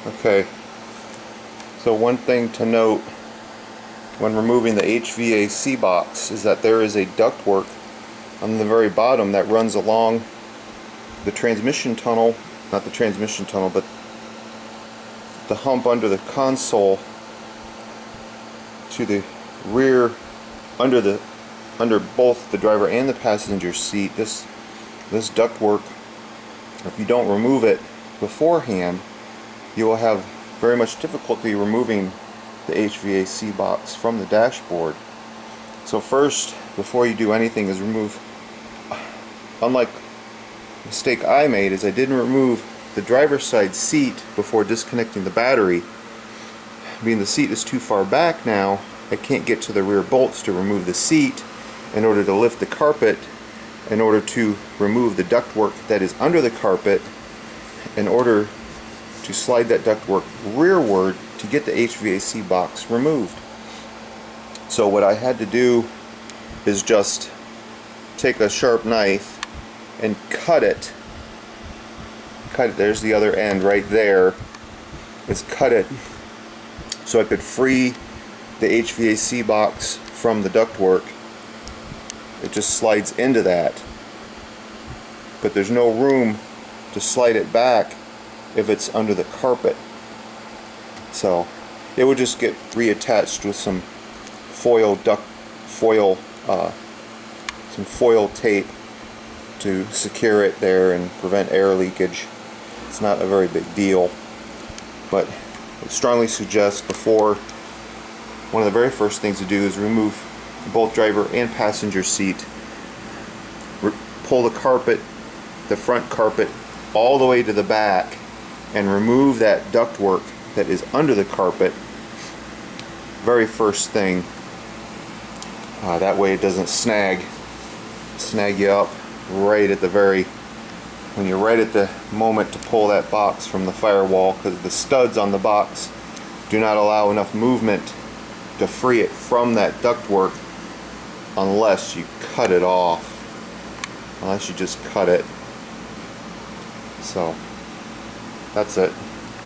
Okay, so one thing to note when removing the HVAC box is that there is a ductwork on the very bottom that runs along the transmission tunnel, not the transmission tunnel, but the hump under the console to the rear, under both the driver and the passenger seat. This ductwork, if you don't remove it beforehand, you will have very much difficulty removing the HVAC box from the dashboard. So first, before you do anything, is remove, unlike the mistake I made, is I didn't remove the driver's side seat before disconnecting the battery. Being the seat is too far back now, I can't get to the rear bolts to remove the seat in order to lift the carpet, in order to remove the ductwork that is under the carpet, in order to slide that ductwork rearward to get the HVAC box removed. So what I had to do is just take a sharp knife and cut it. There's the other end right there. Is cut it so I could free the HVAC box from the ductwork. It just slides into that, but there's no room to slide it back if it's under the carpet. So it would just get reattached with some foil tape to secure it there and prevent air leakage. It's not a very big deal, but I would strongly suggest before, one of the very first things to do is remove both driver and passenger seat. Pull the carpet, the front carpet, all the way to the back and remove that ductwork that is under the carpet. Very first thing. That way it doesn't snag you up right at the when you're right at the moment to pull that box from the firewall, because the studs on the box do not allow enough movement to free it from that ductwork unless you cut it off, unless you just cut it. So that's it.